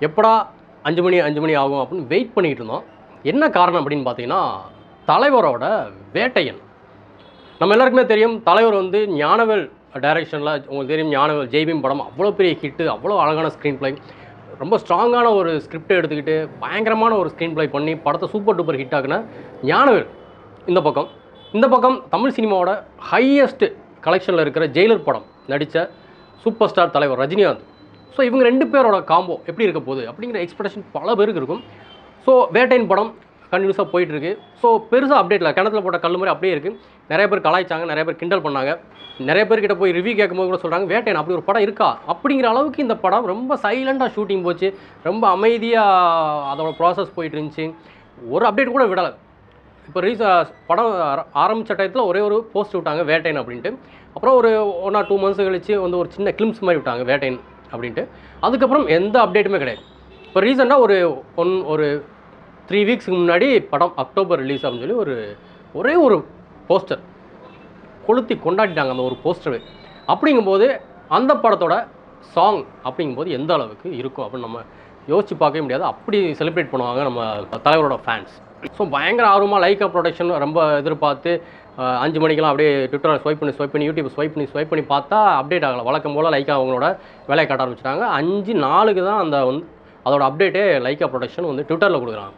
எப்படா 5 மணி ஆகும் அப்படின்னு வெயிட் பண்ணிகிட்டு இருந்தோம். என்ன காரணம் அப்படின்னு பார்த்தீங்கன்னா, தலைவரோட வேட்டையன். நம்ம எல்லாருக்குமே தெரியும், தலைவர் வந்து ஞானவேல் டைரக்ஷனில் உங்களுக்கு தெரியும், ஞானவேல் ஜெய்பீம் படம் அவ்வளோ பெரிய ஹிட்டு, அவ்வளோ அழகான ஸ்க்ரீன் ப்ளே, ரொம்ப ஸ்ட்ராங்கான ஒரு ஸ்கிரிப்டை எடுத்துக்கிட்டு பயங்கரமான ஒரு ஸ்க்ரீன் ப்ளே பண்ணி படத்தை சூப்பர் டூப்பர் ஹிட் ஆகுன ஞானவேல் இந்த பக்கம் தமிழ் சினிமாவோட ஹையஸ்ட் கலெக்ஷனில் இருக்கிற ஜெயிலர் படம் நடித்த சூப்பர் ஸ்டார் தலைவர் ரஜினிகாந்த். ஸோ இவங்க 2 பேரோட காம்போ எப்படி இருக்க போகுது அப்படிங்கிற எக்ஸ்பெக்டேஷன் பல பேருக்கு இருக்கும். ஸோ வேட்டையின் படம் கண்டினியூஸாக போயிட்டுருக்கு. ஸோ பெருசாக அப்டேட்டில் கிணத்துல போட்ட கல் மாதிரி அப்படியே இருக்குது. நிறைய பேர் கலாய்ச்சாங்க, நிறைய பேர் கிண்டல் பண்ணாங்க, நிறைய பேர்கிட்ட போய் ரிவ்யூ கேட்கும்போது கூட சொல்கிறாங்க, வேட்டையன் அப்படி ஒரு படம் இருக்கா அப்படிங்கிற அளவுக்கு இந்த படம் ரொம்ப சைலண்டாக ஷூட்டிங் போச்சு, ரொம்ப அமைதியாக அதோட ப்ராசஸ் போயிட்டு இருந்துச்சு. ஒரு அப்டேட் கூட விடலை. இப்போ படம் ஆரம்பித்த டயத்தில் ஒரே ஒரு போஸ்ட் விட்டாங்க வேட்டையன் அப்படின்ட்டு. அப்புறம் ஒரு 1 or 2 months கழிச்சு வந்து ஒரு சின்ன கிளிம்ஸ் மாதிரி விட்டாங்க வேட்டையன் அப்படின்ட்டு. அதுக்கப்புறம் எந்த அப்டேட்டுமே கிடையாது. இப்போ ரீசெண்டாக ஒரு 3 weeks முன்னாடி படம் அக்டோபர் ரிலீஸ் அப்படின்னு சொல்லி ஒரே ஒரு போஸ்டர் கொளுத்தி கொண்டாடிட்டாங்க அந்த ஒரு போஸ்டரு. அப்படிங்கும்போது அந்த படத்தோட சாங் அப்படிங்கும்போது எந்த அளவுக்கு இருக்கும் அப்படின்னு நம்ம யோசிச்சு பார்க்கவே முடியாது. அப்படி செலிப்ரேட் பண்ணுவாங்க நம்ம தலைவரோட ஃபேன்ஸ். ஸோ பயங்கர ஆர்வமாக லைக்கா ப்ரொடக்ஷன் ரொம்ப எதிர்பார்த்து 5 மணிக்கெலாம் அப்படியே ட்விட்டரை ஸ்வைப் பண்ணி யூடியூப் ஸ்வைப் பண்ணி பார்த்தா அப்டேட் ஆகலை. வழக்கம் போல் லைக்கா அவங்களோட வேலையை காட்ட ஆரம்பிச்சிட்டாங்க. 5-4 தான் அதோட அப்டேட்டே லைக்கா ப்ரொடக்ஷன் வந்து ட்விட்டரில் கொடுக்குறாங்க.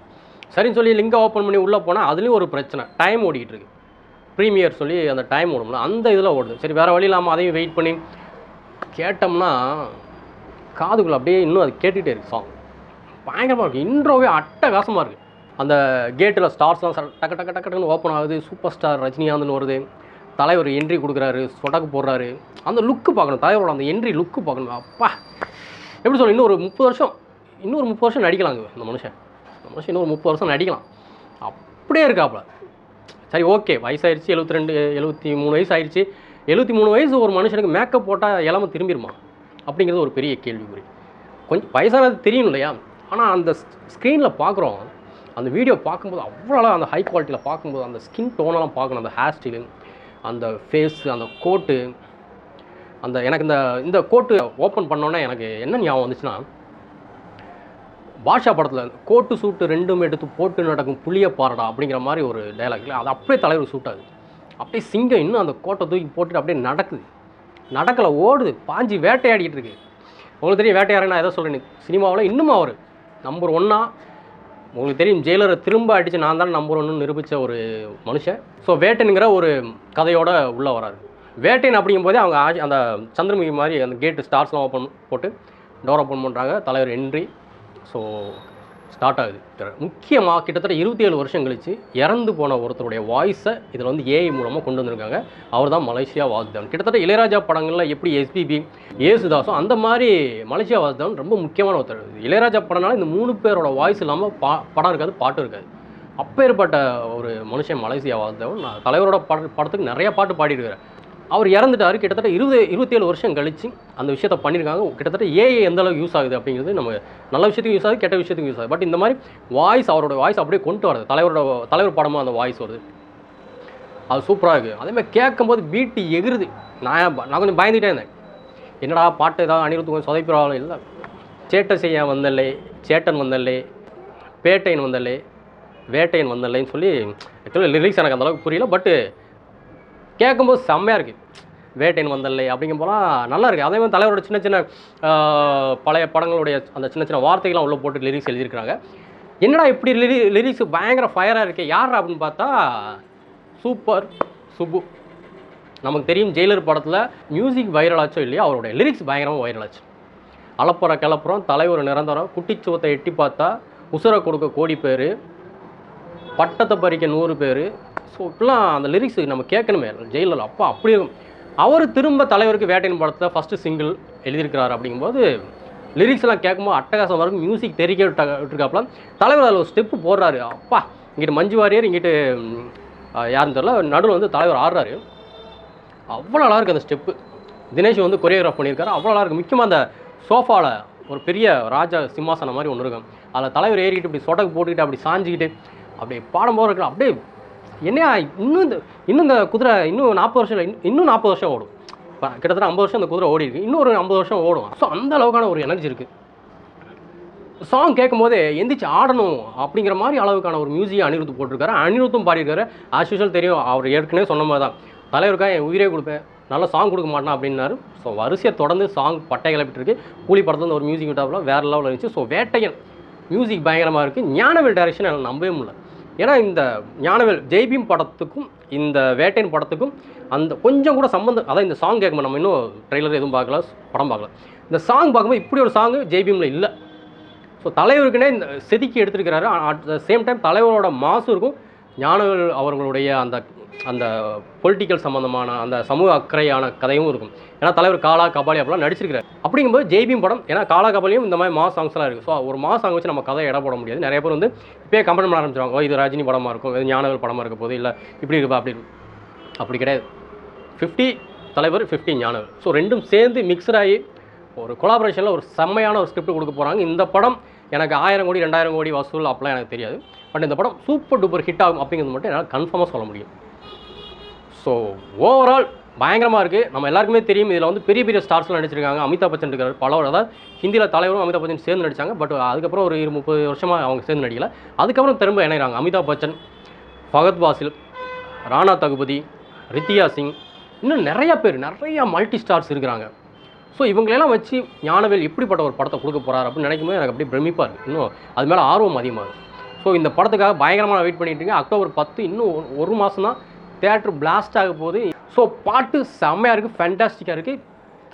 சரின்னு சொல்லி லிங்கை ஓப்பன் பண்ணி உள்ளே போனால் அதுலேயும் ஒரு பிரச்சனை, டைம் ஓடிக்கிட்டு இருக்குது. ப்ரீமியர் சொல்லி அந்த டைம் ஓடும்ல, அந்த இதில் ஓடுது. சரி வேறு வழி இல்லாமல் அதையும் வெயிட் பண்ணி கேட்டோம்னா காதுக்குள்ளே அப்படியே இன்னும் அது கேட்டுகிட்டே இருக்குது. சாங் பயங்கரமாக இருக்குது, இன்ட்ரோவே அட்டகாசமாக இருக்குது. அந்த கேட்டில் ஸ்டார்ஸ்லாம் டக்குன்னு ஓப்பன் ஆகுது, சூப்பர் ஸ்டார் ரஜினிகாந்த்னு வருது, தலைவர் என்ட்ரி கொடுக்குறாரு, சொடக்கு போடுறாரு. அந்த லுக்கு பார்க்கணும், தலைவரோட அந்த என்ட்ரி லுக்கு பார்க்கணும். அப்பா எப்படி சொல்ல, இன்னும் ஒரு 30 வருஷம் நடிக்கலாங்க இந்த மனுஷன் இன்னும் ஒரு 30 வருஷம் நடிக்கலாம், அப்படியே இருக்காப்புல. சரி ஓகே, வயசாயிருச்சு, 73 வயசு ஆயிடுச்சு. 73 வயசு ஒரு மனுஷனுக்கு மேக்கப் போட்டால் இளமை திரும்பிடுமா அப்படிங்கிறது ஒரு பெரிய கேள்விக்குறி. கொஞ்சம் வயசானது தெரியும் இல்லையா? ஆனால் அந்த ஸ்க்ரீனில் பார்க்குறோம், அந்த வீடியோ பார்க்கும்போது அவ்வளோ அந்த ஹை குவாலிட்டியில் பார்க்கும்போது அந்த ஸ்கின் டோனெல்லாம் பார்க்கணும், அந்த ஹேர் ஸ்டைலு, அந்த ஃபேஸு, அந்த கோட்டு, எனக்கு இந்த கோட்டு ஓப்பன் பண்ணோன்னே எனக்கு என்ன ஞாபகம் வந்துச்சுன்னா, பாஷா படத்தில் கோட்டு சூட்டு 2ம் எடுத்து போட்டு நடக்கும் புளிய பாரடா அப்படிங்கிற மாதிரி ஒரு டைலாக் இல்லை, அது அப்படியே தலைவர் சூட் ஆகுது. அப்படியே சிங்கம் இன்னும் அந்த கோட்டை தூக்கி போட்டுட்டு அப்படியே நடக்கலை, ஓடுது, பாஞ்சி வேட்டையாடிக்கிட்டு இருக்கு. உங்களுக்கு தெரியும் வேட்டையாடுறேன் நான் எதை சொல்கிறேன், சினிமாவில் இன்னும் அவர் நம்பர் 1. உங்களுக்கு தெரியும் ஜெயிலரை திரும்ப அடித்து நான் தான் நம்பர் 1 நிரூபித்த ஒரு மனுஷன். ஸோ வேட்டைங்கிற ஒரு கதையோடு உள்ளே வராரு. வேட்டைன் அப்படிங்கும்போதே அவங்க அந்த சந்திரமுகி மாதிரி அந்த கேட்டு ஸ்டார்ஸ்லாம் ஓப்பன் போட்டு டோர் ஓப்பன் பண்ணுறாங்க, தலைவர் என்ட்ரி. ஸோ ஸ்டார்ட் ஆகுது. முக்கியமாக கிட்டத்தட்ட 27 வருஷம் கழித்து இறந்து போன ஒருத்தருடைய வாய்ஸை இதில் வந்து ஏஐ மூலமாக கொண்டு வந்திருக்காங்க. அவர் தான் மலேசியா வாசுதேவன். கிட்டத்தட்ட இளையராஜா படங்களில் எப்படி எஸ்பிபி, ஏசுதாஸும் அந்த மாதிரி மலேசியா வாசுதேவன் ரொம்ப முக்கியமான ஒருத்தர். இளையராஜா படம்னால இந்த 3 பேரோட வாய்ஸ் இல்லாமல் படம் இருக்காது, பாட்டும் இருக்காது. அப்பேற்பட்ட ஒரு மனுஷன் மலேசியா வாசுதேவன். நான் தலைவரோட படத்துக்கு நிறைய பாட்டு பாடியிருக்கிறேன். அவர் இறந்துட்டார். கிட்டத்தட்ட 27 வருஷம் கழிச்சு அந்த விஷயத்தை பண்ணியிருக்காங்க. கிட்டத்தட்ட ஏஐ எந்த அளவுக்கு யூஸ் ஆகுது அப்படிங்கிறது நம்ம நல்ல விஷயத்துக்கு யூஸ் ஆகுது, கெட்ட விஷயத்துக்கு யூஸ் ஆகுது. பட் இந்த மாதிரி அவரோட வாய்ஸ் அப்படியே கொண்டு வரது, தலைவர் படமாக அந்த வாய்ஸ் வருது, அது சூப்பராக இருக்குது. அதேமாதிரி கேட்கும்போது பீட்டு எகிருது. நான் கொஞ்சம் பயந்துகிட்டே இருந்தேன், என்னடா பாட்டு ஏதாவது அனிருத்து கொஞ்சம் சொதைப்பிறாலும் இல்லை. சேட்டை செய்ய வந்தல்லே, சேட்டன் வந்தல்லே, பேட்டையன் வந்தல்லே, வேட்டையன் வந்தல்லேன்னு சொல்லி ஆக்சுவலி லிரிக்ஸ் எனக்கு அந்தளவுக்கு புரியல. பட்டு கேட்கும்போது செம்மையாக இருக்குது. வேட்டையன் வந்தல்லை அப்படிங்கும் போலாம் நல்லா இருக்குது. அதே மாதிரி தலைவரோட சின்ன பழைய படங்களுடைய அந்த சின்ன வார்த்தைகள்லாம் உள்ளே போட்டு லிரிக்ஸ் எழுதியிருக்கிறாங்க. என்னடா இப்படி லிரிக்ஸ் பயங்கர ஃபயராக இருக்குது, யார் அப்படின்னு பார்த்தா சூப்பர் சுப்பு. நமக்கு தெரியும் ஜெயிலர் படத்தில் மியூசிக் வைரலாச்சோ இல்லையா, அவருடைய லிரிக்ஸ் பயங்கரமாக வைரலாச்சு. அளப்புற கிளப்புறம், தலைவர் நிரந்தரம், குட்டிச்சுவத்தை எட்டி பார்த்தா, உசுரை கொடுக்க கோடி பேர், பட்டத்தை பறிக்க 100 பேர். ஸோ இப்படிலாம் அந்த லிரிக்ஸ் நம்ம கேட்கணுமே ஜெயிலர். அப்போ அப்படி இருக்கும். அவர் திரும்ப தலைவருக்கு வேட்டையின் படத்தில் ஃபஸ்ட்டு சிங்கிள் எழுதியிருக்கிறார். அப்படிங்கும்போது லிரிக்ஸ் எல்லாம் கேட்கும்போது அட்டகாசமாக இருக்கும். மியூசிக் தெரிவிக்க விட்டுருக்காப்புல தலைவர் அதில் ஒரு ஸ்டெப்பு போடுறாரு. அப்பா இங்கிட்டு மஞ்சு வாரியர், இங்கிட்டு யாருன்னு தெரியல, நடுவில் வந்து தலைவர் ஆடுறாரு. அவ்வளோ நல்லா இருக்குது அந்த ஸ்டெப்பு. தினேஷ் வந்து கொரியோகிராஃப் பண்ணியிருக்காரு, அவ்வளோ நல்லா இருக்குது. முக்கியமாக அந்த சோஃபாவில் ஒரு பெரிய ராஜா சிம்மாசனம் மாதிரி ஒன்று இருக்கும், அதில் தலைவர் ஏறிக்கிட்டு இப்படி சொடக்கு போட்டுக்கிட்டு அப்படி சாஞ்சிக்கிட்டு அப்படியே பாடும்போது இருக்கலாம். அப்படியே என்னையா இன்னும் இந்த குதிரை இன்னும் 40 வருஷம் இல்லை, இன்னும் 40 வருஷம் ஓடும். கிட்டத்தட்ட 50 வருஷம் அந்த குதிரை ஓடி இருக்குது, இன்னும் ஒரு 50 வருஷம் ஓடும். ஸோ அந்த அளவுக்கான ஒரு எனர்ஜி இருக்குது. சாங் கேட்கும்போதே எந்திரிச்சு ஆடணும் அப்படிங்கிற மாதிரி அளவுக்கான ஒரு மியூசிக் அனிருத் போட்டிருக்காரு. அனிருத்தும் பாடியிருக்காரு. ஆஸ் யூஷுவல் தெரியும், அவர் ஏற்கனவே சொன்ன மாதிரி தான், தலைவருக்காக என் உயிரே கொடுப்பேன், நல்ல சாங் கொடுக்க மாட்டான் அப்படின்னாரு. ஸோ வரிசையை தொடர்ந்து சாங் பட்டை கிளப்பிட்டு இருக்கு. கூலி படத்தில் ஒரு மியூசிக் விட்டாப்புல வேறு லெவலில் இருந்துச்சு. ஸோ வேட்டையன் மியூசிக் பயங்கரமாக இருக்குது. ஞானவேல் டைரக்ஷன் எனக்கு நம்பவே முடியல. ஏன்னா இந்த ஞானவேல் ஜெய்பீம் படத்துக்கும் இந்த வேட்டையன் படத்துக்கும் அந்த கொஞ்சம் கூட சம்மந்தம், அதான் இந்த சாங் கேட்கும்போது நம்ம இன்னும் ட்ரெய்லர் எதுவும் பார்க்கல, படம் பார்க்கல, இந்த சாங் பார்க்கும்போது இப்படி ஒரு சாங்கு ஜெய்பீமில் இல்லை. ஸோ தலைவருக்குன்னே இந்த செதுக்கி எடுத்துருக்கிறாரு. அட் த சேம் டைம் தலைவரோட மாசும் இருக்கும். ஞானவேல் அவர்களுடைய அந்த அந்த பொலிட்டிக்கல் சம்மந்தமான அந்த சமூக அக்கறையான கதையும் இருக்கும். ஏன்னா தலைவர் காலா கபாலி அப்படிலாம் நடிச்சிருக்கிறார். அப்படிங்கும்போது ஜெய்பீம் படம், ஏன்னா காலா கபாலியும் இந்த மாதிரி மாஸ் சாங்ஸ்லாம் இருக்குது. ஸோ ஒரு மாஸ் சாங் வச்சு நம்ம கதையை இட போட முடியாது. நிறைய பேர் வந்து இப்போயே கம்பெனி பண்ண ஆரம்பிச்சிருவாங்க, இது ரஜினி படமாக இருக்கும், இது ஞானவேல் படமாக இருக்க போது, இல்லை இப்படி இருப்பா அப்படி இருக்கும். அப்படி கிடையாது. 50 தலைவர், 50 ஞானவேல். ஸோ ரெண்டும் சேர்ந்து மிக்சராகி ஒரு கொலாபரேஷனில் ஒரு செம்மையான ஒரு ஸ்கிரிப்ட் கொடுக்க போகிறாங்க. இந்த படம் எனக்கு 1000 கோடி 2000 கோடி வசூல் அப்பெல்லாம் எனக்கு தெரியாது. பட் இந்த படம் சூப்பர் டூப்பர் ஹிட் ஆகும் அப்படிங்கிறது மட்டும் என்னால் கன்ஃபார்மாக சொல்ல முடியும். ஸோ ஓவரால் பயங்கரமாக இருக்குது. நம்ம எல்லாருக்குமே தெரியும், இதில் வந்து பெரிய பெரிய ஸ்டார்ஸ்லாம் நடிச்சிருக்காங்க. அமிதாப் பச்சன் இருக்கிறார், அதாவது ஹிந்தியில் தலைவரும் அமிதாப் பச்சன் சேர்ந்து நடித்தாங்க. பட் அதுக்கப்புறம் ஒரு 20-30 வருஷமாக அவங்க சேர்ந்து நடிக்கல. அதுக்கப்புறம் திரும்ப இணைகிறாங்க. அமிதாப் பச்சன், ஃபகத் பாசில், ராணா தகுபதி, ரித்தியா சிங், இன்னும் நிறையா பேர், நிறையா மல்டி ஸ்டார்ஸ் இருக்கிறாங்க. ஸோ இவங்களெல்லாம் வச்சு ஞானவேல் எப்படிப்பட்ட ஒரு படத்தை கொடுக்க போகிறார் அப்படின்னு நினைக்கும்போது எனக்கு அப்படியே பிரமிப்பாக இருக்குது. இன்னும் அது மேலே ஆர்வம் அதிகமாகுது. ஸோ இந்த படத்துக்காக பயங்கரமாக வெயிட் பண்ணிட்டு இருக்கேன். அக்டோபர் 10 இன்னும் ஒரு மாதம் தான் தேட்டர் பிளாஸ்ட் ஆக போகுது. ஸோ பாட்டு செம்மையாக இருக்குது, ஃபேண்டாஸ்டிக்காக இருக்குது.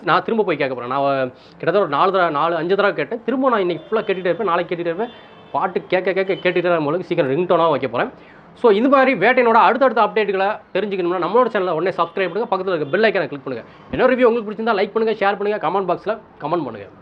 நான் திரும்ப போய் கேட்க போகிறேன். நான் கிட்டத்தட்ட ஒரு 4-5 தடவை கேட்டேன். திரும்ப நான் இன்றைக்கி ஃபுல்லாக கேட்டுகிட்டே இருப்பேன், நாளைக்கு கேட்டுகிட்டே இருப்பேன். பாட்டு கேட்டுகிட்டே இருக்கும்போது சீக்கிரம் ரிங்டோனாக வைக்க போகிறேன். ஸோ இது மாதிரி வேட்டையனோட அடுத்தடுத்த அப்டேட்டுகளை தெரிஞ்சுக்கணும்னா நம்மளோட சேனலில் உடனே சப்ஸ்கிரைப் பண்ணுங்கள், பக்கத்தில் இருக்க பெல் ஐக்கானை கிளிக் பண்ணுங்கள். என்ன ரிவ்யூ உங்களுக்கு பிடிச்சிருந்தா லைக் பண்ணுங்கள், ஷேர் பண்ணுங்கள், கமெண்ட் பாக்ஸில் கமெண்ட் பண்ணுங்கள்.